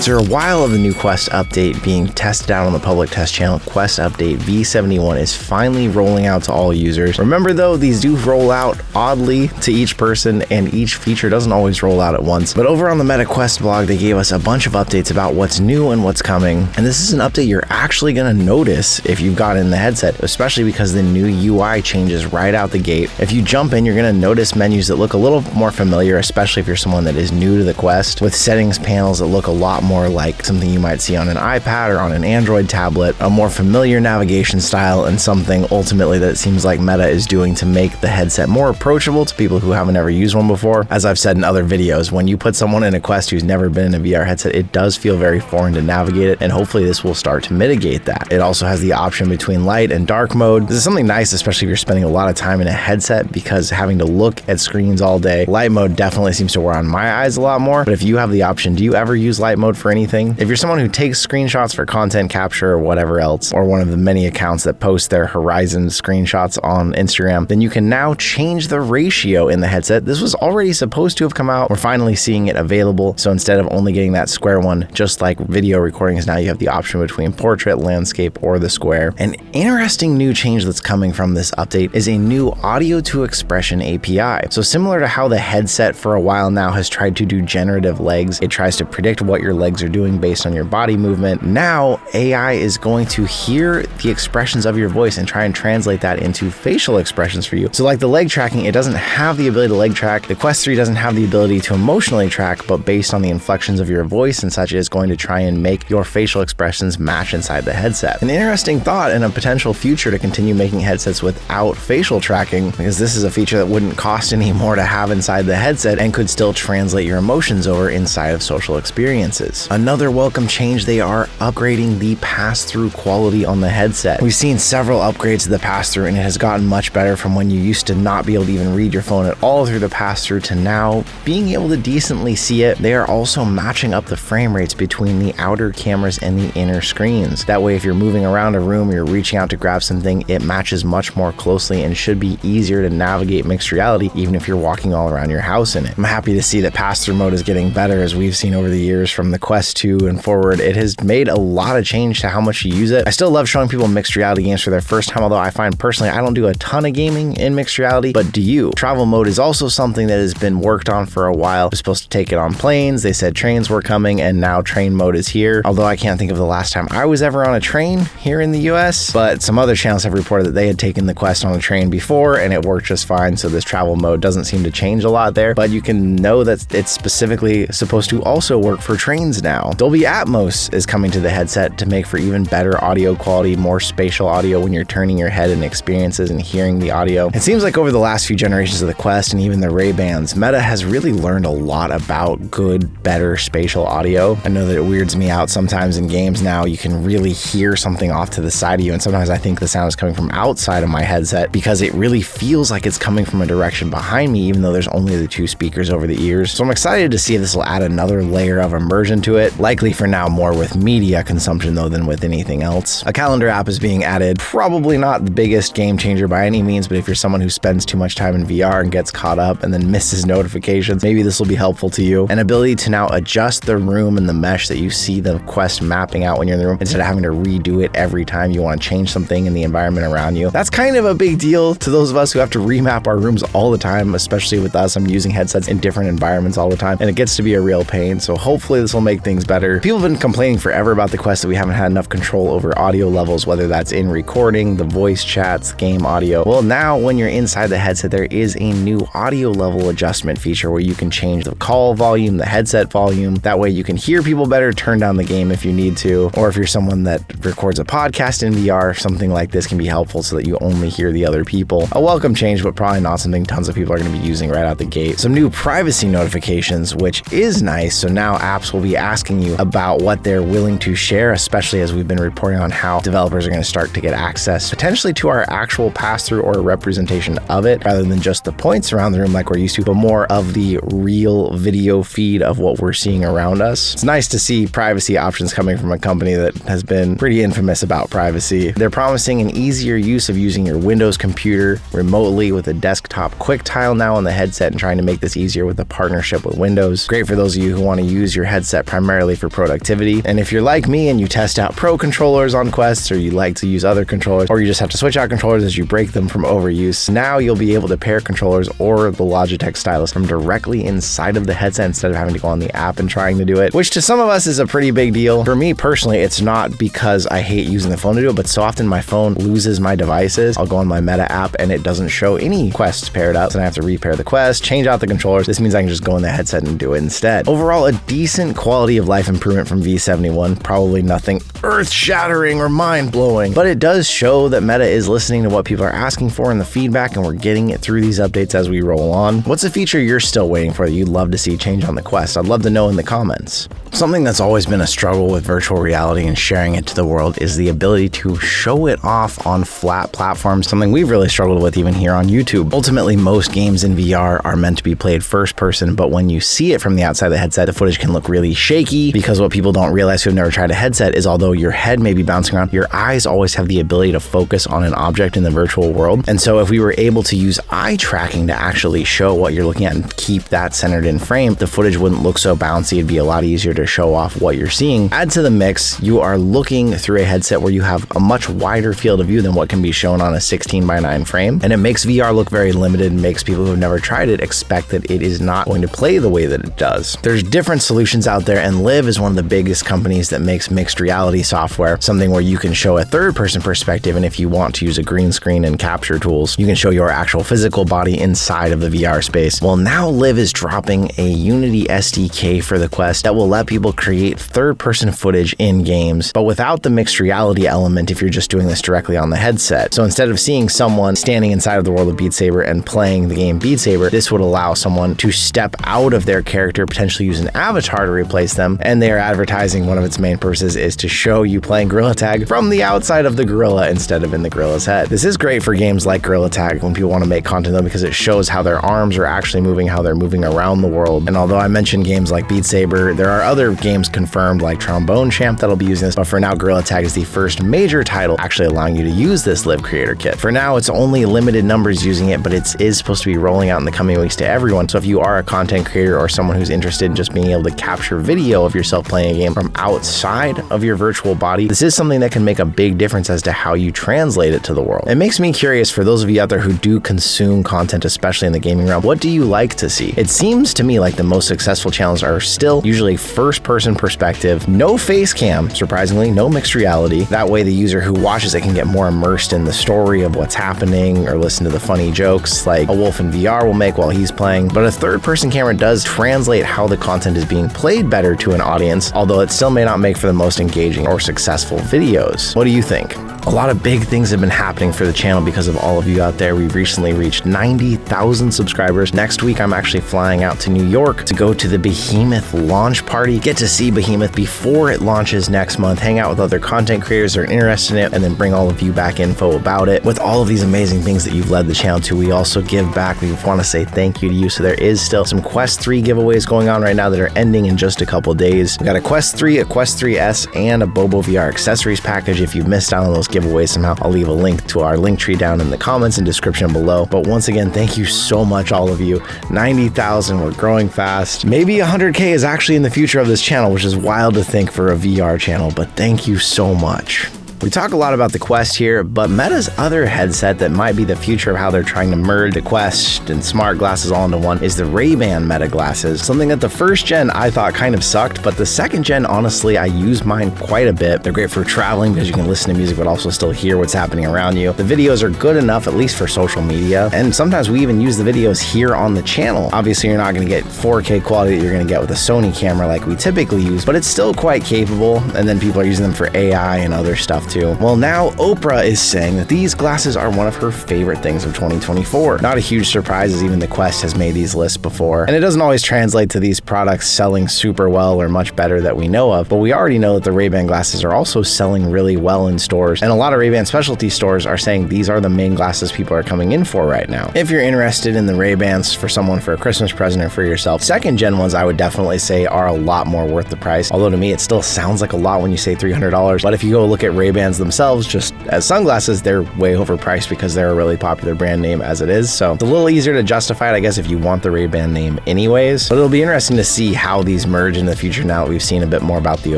After a while of the new Quest update being tested out on the public test channel, Quest update V71 is finally rolling out to all users. Remember though, these do roll out oddly to each person, and each feature doesn't always roll out at once. But over on the Meta Quest blog, they gave us a bunch of updates about what's new and what's coming. And this is an update you're actually going to notice if you've got it in the headset, especially because the new UI changes right out the gate. If you jump in, you're going to notice menus that look a little more familiar, especially if you're someone that is new to the Quest, with settings panels that look a lot more like something you might see on an iPad or on an Android tablet, a more familiar navigation style, and something ultimately that it seems like Meta is doing to make the headset more approachable to people who haven't ever used one before. As I've said in other videos, when you put someone in a Quest who's never been in a VR headset, it does feel very foreign to navigate it, and hopefully this will start to mitigate that. It also has the option between light and dark mode. This is something nice, especially if you're spending a lot of time in a headset, because having to look at screens all day, light mode definitely seems to wear on my eyes a lot more. But if you have the option, do you ever use light mode for anything? If you're someone who takes screenshots for content capture or whatever else, or one of the many accounts that post their Horizon screenshots on Instagram, then you can now change the ratio in the headset. This was already supposed to have come out. We're finally seeing it available. So instead of only getting that square one, just like video recordings, now you have the option between portrait, landscape, or the square. An interesting new change that's coming from this update is a new audio to expression API. So similar to how the headset for a while now has tried to do generative legs, it tries to predict what your legs are doing based on your body movement. Now AI is going to hear the expressions of your voice and try and translate that into facial expressions for you. So like the leg tracking, it doesn't have the ability to leg track. The Quest 3 doesn't have the ability to emotionally track, but based on the inflections of your voice and such, it is going to try and make your facial expressions match inside the headset. An interesting thought and a potential future to continue making headsets without facial tracking, because this is a feature that wouldn't cost any more to have inside the headset and could still translate your emotions over inside of social experiences. Another welcome change, they are upgrading the pass-through quality on the headset. We've seen several upgrades to the pass-through, and it has gotten much better from when you used to not be able to even read your phone at all through the pass-through to now being able to decently see it. They are also matching up the frame rates between the outer cameras and the inner screens. That way, if you're moving around a room or you're reaching out to grab something, it matches much more closely and should be easier to navigate mixed reality, even if you're walking all around your house in it. I'm happy to see that pass-through mode is getting better, as we've seen over the years from the Quest 2 and forward. It has made a lot of change to how much you use it. I still love showing people mixed reality games for their first time, although I find personally I don't do a ton of gaming in mixed reality, but do you? Travel mode is also something that has been worked on for a while. We're supposed to take it on planes. They said trains were coming, and now train mode is here. Although I can't think of the last time I was ever on a train here in the US, but some other channels have reported that they had taken the Quest on a train before and it worked just fine. So this travel mode doesn't seem to change a lot there, but you can know that it's specifically supposed to also work for trains now. Dolby Atmos is coming to the headset to make for even better audio quality, more spatial audio when you're turning your head and experiences and hearing the audio. It seems like over the last few generations of the Quest and even the Ray-Bans, Meta has really learned a lot about good, better spatial audio. I know that it weirds me out sometimes in games now. You can really hear something off to the side of you, and sometimes I think the sound is coming from outside of my headset because it really feels like it's coming from a direction behind me, even though there's only the two speakers over the ears. So I'm excited to see if this will add another layer of immersion to it, likely for now more with media consumption though than with anything else. A calendar app is being added, probably not the biggest game changer by any means, but if you're someone who spends too much time in VR and gets caught up and then misses notifications, maybe this will be helpful to you. An ability to now adjust the room and the mesh that you see the Quest mapping out when you're in the room, instead of having to redo it every time you want to change something in the environment around you. That's kind of a big deal to those of us who have to remap our rooms all the time, especially with us. I'm using headsets in different environments all the time, and it gets to be a real pain. So hopefully this will make things better. People have been complaining forever about the Quest that we haven't had enough control over audio levels, whether that's in recording, the voice chats, game audio. Well, now when you're inside the headset, there is a new audio level adjustment feature where you can change the call volume, the headset volume. That way you can hear people better, turn down the game if you need to, or if you're someone that records a podcast in VR, something like this can be helpful so that you only hear the other people. A welcome change, but probably not something tons of people are going to be using right out the gate. Some new privacy notifications, which is nice. So now apps will be asking you about what they're willing to share, especially as we've been reporting on how developers are going to start to get access potentially to our actual pass-through or a representation of it, rather than just the points around the room like we're used to, but more of the real video feed of what we're seeing around us. It's nice to see privacy options coming from a company that has been pretty infamous about privacy. They're promising an easier use of using your Windows computer remotely with a desktop quick tile now on the headset, and trying to make this easier with a partnership with Windows. Great for those of you who want to use your headset primarily for productivity. And if you're like me and you test out pro controllers on Quests, or you like to use other controllers, or you just have to switch out controllers as you break them from overuse, now you'll be able to pair controllers or the Logitech stylus from directly inside of the headset instead of having to go on the app and trying to do it, which to some of us is a pretty big deal. For me personally, it's not because I hate using the phone to do it, but so often my phone loses my devices. I'll go on my Meta app and it doesn't show any Quests paired up, so I have to repair the Quest, change out the controllers. This means I can just go in the headset and do it instead. Overall, a decent quality of life improvement from V71, probably nothing earth-shattering or mind-blowing, but it does show that Meta is listening to what people are asking for in the feedback, and we're getting it through these updates as we roll on. What's a feature you're still waiting for that you'd love to see change on the Quest? I'd love to know in the comments. Something that's always been a struggle with virtual reality and sharing it to the world is the ability to show it off on flat platforms, something we've really struggled with even here on YouTube. Ultimately, most games in VR are meant to be played first person, but when you see it from the outside of the headset, the footage can look really shaky, because what people don't realize who have never tried a headset is although your head may be bouncing around, your eyes always have the ability to focus on an object in the virtual world. And so if we were able to use eye tracking to actually show what you're looking at and keep that centered in frame, the footage wouldn't look so bouncy. It'd be a lot easier to show off what you're seeing. Add to the mix, you are looking through a headset where you have a much wider field of view than what can be shown on a 16:9 frame, and it makes VR look very limited and makes people who have never tried it expect that it is not going to play the way that it does. There's different solutions out there, and Live is one of the biggest companies that makes mixed reality software, something where you can show a third-person perspective, and if you want to use a green screen and capture tools, you can show your actual physical body inside of the VR space. Well, now Live is dropping a Unity SDK for the Quest that will let people create third-person footage in games, but without the mixed reality element if you're just doing this directly on the headset. So instead of seeing someone standing inside of the world of Beat Saber and playing the game Beat Saber, this would allow someone to step out of their character, potentially use an avatar to replace them, and they are advertising one of its main purposes is to show you playing Gorilla Tag from the outside of the gorilla instead of in the gorilla's head. This is great for games like Gorilla Tag when people want to make content though, because it shows how their arms are actually moving, how they're moving around the world. And although I mentioned games like Beat Saber, there are other games confirmed like Trombone Champ that'll be using this, but for now Gorilla Tag is the first major title actually allowing you to use this Live Creator Kit. For now, it's only limited numbers using it, but it is supposed to be rolling out in the coming weeks to everyone. So if you are a content creator or someone who's interested in just being able to capture video of yourself playing a game from outside of your virtual body, this is something that can make a big difference as to how you translate it to the world. It makes me curious, for those of you out there who do consume content, especially in the gaming realm, what do you like to see? It seems to me like the most successful channels are still usually first-person perspective, no face cam, surprisingly, no mixed reality. That way the user who watches it can get more immersed in the story of what's happening or listen to the funny jokes like a wolf in VR will make while he's playing. But a third-person camera does translate how the content is being played better to an audience, although it still may not make for the most engaging or successful videos. What do you think? A lot of big things have been happening for the channel because of all of you out there. We've recently reached 90,000 subscribers. Next week, I'm actually flying out to New York to go to the Behemoth launch party, get to see Behemoth before it launches next month, hang out with other content creators that are interested in it, and then bring all of you back info about it. With all of these amazing things that you've led the channel to, we also give back. We want to say thank you to you. So there is still some Quest 3 giveaways going on right now that are ending in just a couple days. We got a Quest 3, a Quest 3S, and a Bobo VR accessories package. If you've missed out on those giveaways somehow, I'll leave a link to our link tree down in the comments and description below. But once again, thank you so much, all of you. 90,000, we're growing fast. Maybe 100K is actually in the future of this channel, which is wild to think for a VR channel, but thank you so much. We talk a lot about the Quest here, but Meta's other headset that might be the future of how they're trying to merge the Quest and smart glasses all into one is the Ray-Ban Meta glasses. Something that the first gen I thought kind of sucked, but the second gen, honestly, I use mine quite a bit. They're great for traveling because you can listen to music but also still hear what's happening around you. The videos are good enough, at least for social media, and sometimes we even use the videos here on the channel. Obviously, you're not going to get 4K quality that you're going to get with a Sony camera like we typically use, but it's still quite capable, and then people are using them for AI and other stuff too. Well, now Oprah is saying that these glasses are one of her favorite things of 2024. Not a huge surprise, as even the Quest has made these lists before, and it doesn't always translate to these products selling super well or much better that we know of, but we already know that the Ray-Ban glasses are also selling really well in stores, and a lot of Ray-Ban specialty stores are saying these are the main glasses people are coming in for right now. If you're interested in the Ray-Bans for someone for a Christmas present or for yourself, second gen ones I would definitely say are a lot more worth the price, although to me it still sounds like a lot when you say $300, but if you go look at Ray-Ban Ray-Bans themselves, just as sunglasses, they're way overpriced because they're a really popular brand name as it is. So it's a little easier to justify it, I guess, if you want the Ray-Ban name anyways. But it'll be interesting to see how these merge in the future now that we've seen a bit more about the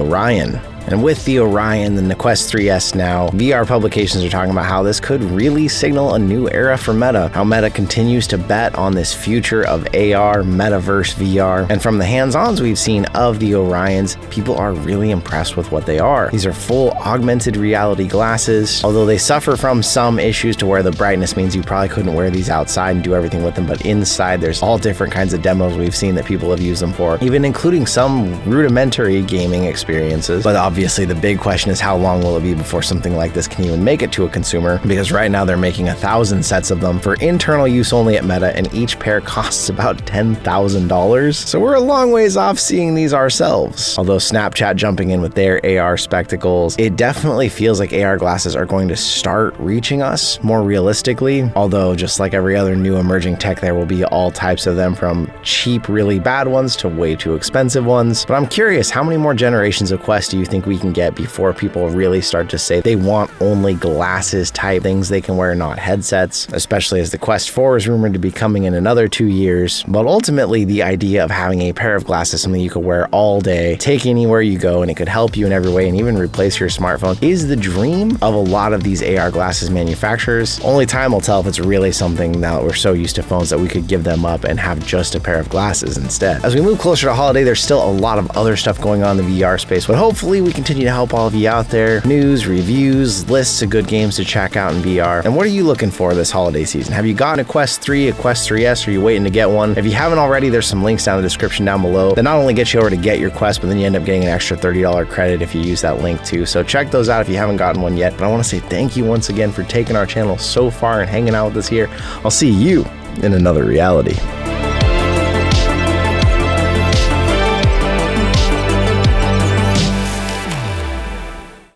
Orion. And with the Orion and the Quest 3S now, VR publications are talking about how this could really signal a new era for Meta, how Meta continues to bet on this future of AR, metaverse VR. And from the hands-ons we've seen of the Orions, people are really impressed with what they are. These are full augmented reality glasses, although they suffer from some issues to where the brightness means you probably couldn't wear these outside and do everything with them, but inside there's all different kinds of demos we've seen that people have used them for, even including some rudimentary gaming experiences. But obviously the big question is how long will it be before something like this can even make it to a consumer, because right now they're making 1,000 sets of them for internal use only at Meta, and each pair costs about $10,000. So we're a long ways off seeing these ourselves. Although Snapchat jumping in with their AR spectacles, it definitely feels like AR glasses are going to start reaching us more realistically. Although just like every other new emerging tech, there will be all types of them, from cheap, really bad ones to way too expensive ones. But I'm curious, how many more generations of Quest do you think we can get before people really start to say they want only glasses type things they can wear, not headsets, especially as the Quest 4 is rumored to be coming in another 2 years. But ultimately, the idea of having a pair of glasses, something you could wear all day, take anywhere you go, and it could help you in every way and even replace your smartphone, is the dream of a lot of these AR glasses manufacturers. Only time will tell if it's really something now that we're so used to phones that we could give them up and have just a pair of glasses instead. As we move closer to holiday, there's still a lot of other stuff going on in the VR space, but hopefully we continue to help all of you out there. News, reviews, lists of good games to check out in VR. And what are you looking for this holiday season? Have you gotten a Quest 3, a Quest 3S, or are you waiting to get one? If you haven't already, there's some links down in the description down below that not only get you over to get your Quest, but then you end up getting an extra $30 credit if you use that link too. So check those out if you haven't gotten one yet. But I want to say thank you once again for taking our channel so far and hanging out with us here. I'll see you in another reality.